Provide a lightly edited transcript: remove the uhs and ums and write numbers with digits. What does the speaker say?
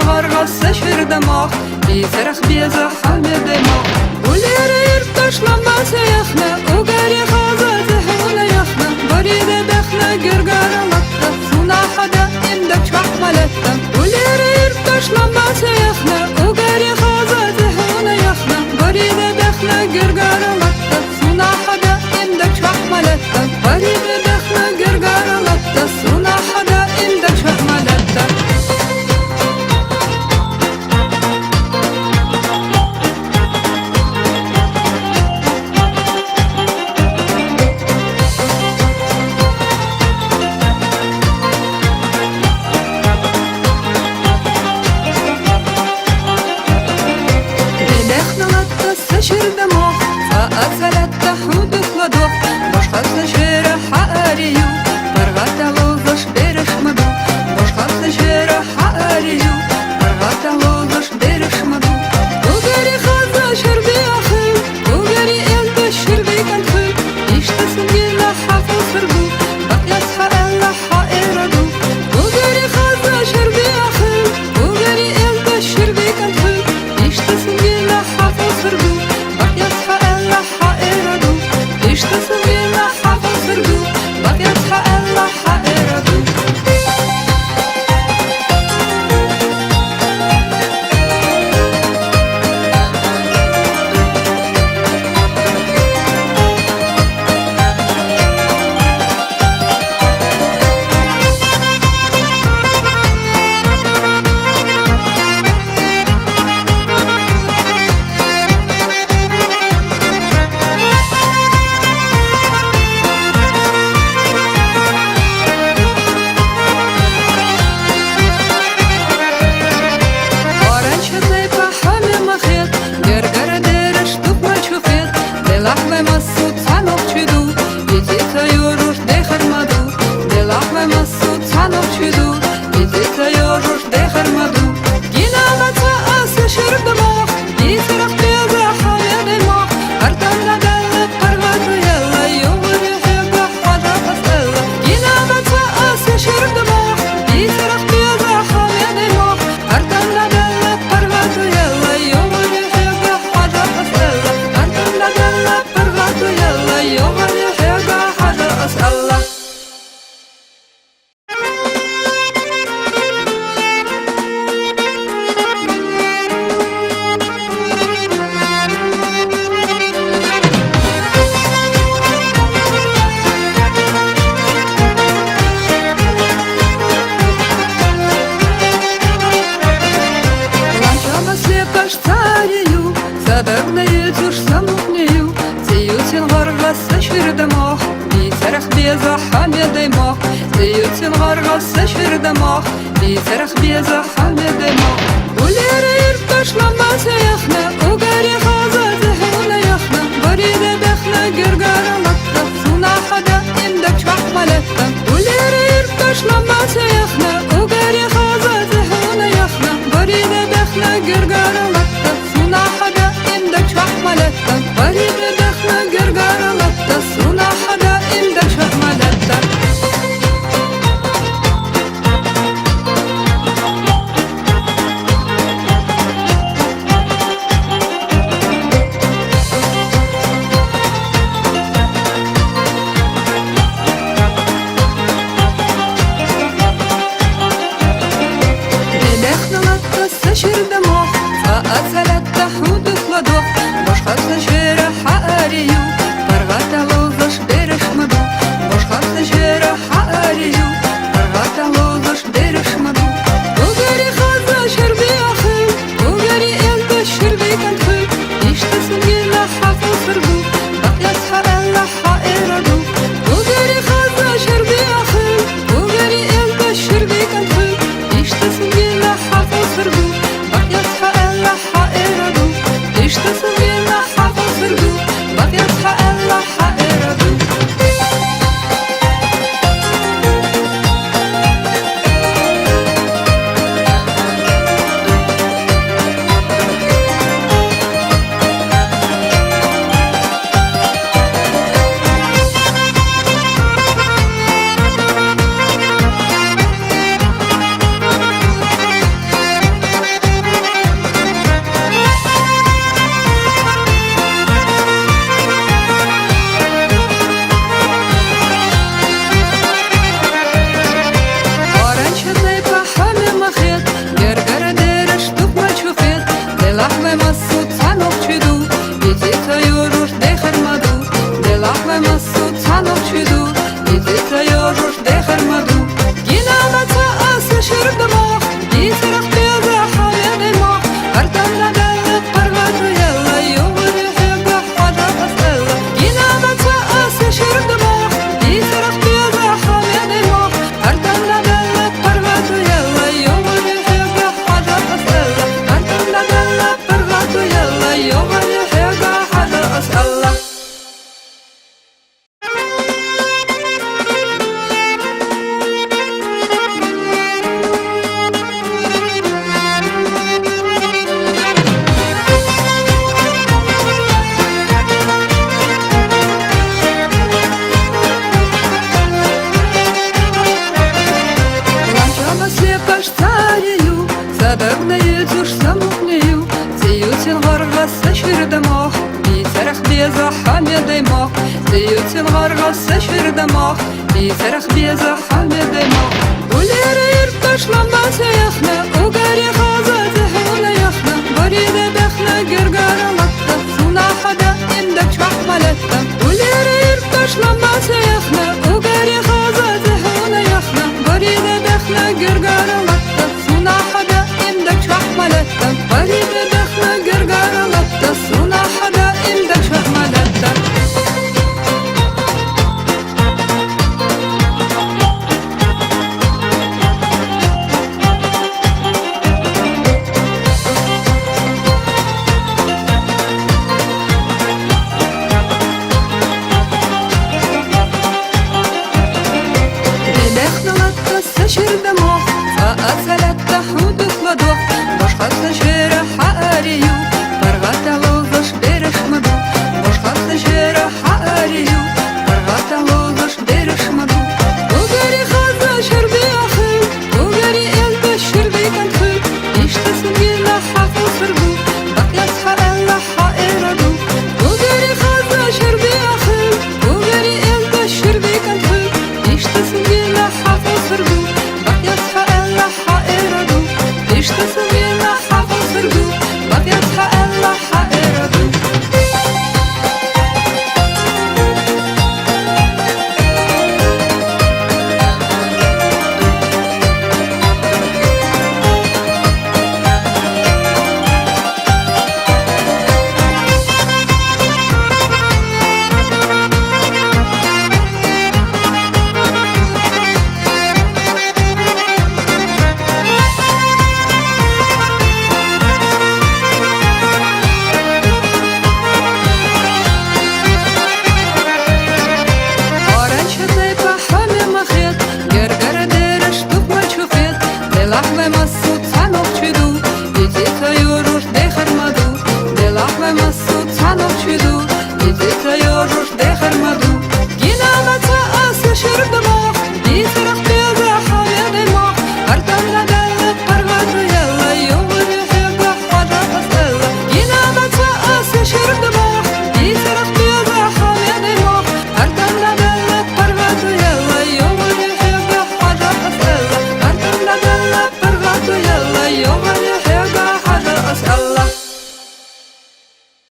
غرغس شردماخ بيسرخ بيزا حامد دماغ ولير يرتش لما سيخنا وقاري خازات هونا يخنا بريد دخنا قرقار لطة سونا حدا عندك شح ملتة ولير يرتش لما سيخنا وقاري خازات هونا يخنا بريد دخنا قرقار لطة سونا حدا عندك شح ملتة بريد دخنا قرقار لطة سونا حدا عندك شح ملتة شردماخ فأكلت تحود خلدوخ باش خاص شيرة حقاريو برغاتا لوزش بيرش مدو باش خاص شيرة حقاريو برغاتا لوزش بيرش مدو وغاري خازا شربي أخي وغاري إلد شربي كنخي يشتسنجي لحافو سربو بقيت حقلا حائردو وغاري خازا شربي أخي وغاري إلد شربي كنخي يشتسنجي لحافو سربو شردماخ بيسرخ بيزا حامد دماغ ولير يرتش لما سيخنا وقاري خازات هونا يخنا بريد دخنا قرقار لطة سونا حدا عندك شح ملتة ولير يرتش لما سيخنا وقاري خازات هونا يخنا بريد دخنا قرقار لطة سونا حدا عندك شح ملتة بريد دخنا قرقار لطة سونا حدا عندك شح ملتة شردماخ فأكلت تحود خلدوخ باش خاص شيرة حقاريو برغاتا لوزش بيرش مدو باش خاص شيرة حقاريو برغاتا لوزش بيرش مدو وغاري خازا شربي أخي وغاري إلد شربي كنخي يشتسنجي لحافو سربو بقيت حقلا حائردو وغاري خازا شربي أخي وغاري إلد شربي كنخي يشتسنجي لحافو سربو Когда едешь самогнею, Зеютин гаргасы ширдамах, Бисарах беза хамедаймах, Зеютин гаргасы ширдамах, Бисарах беза хамедаймах. Улері ерташламбасы яхна,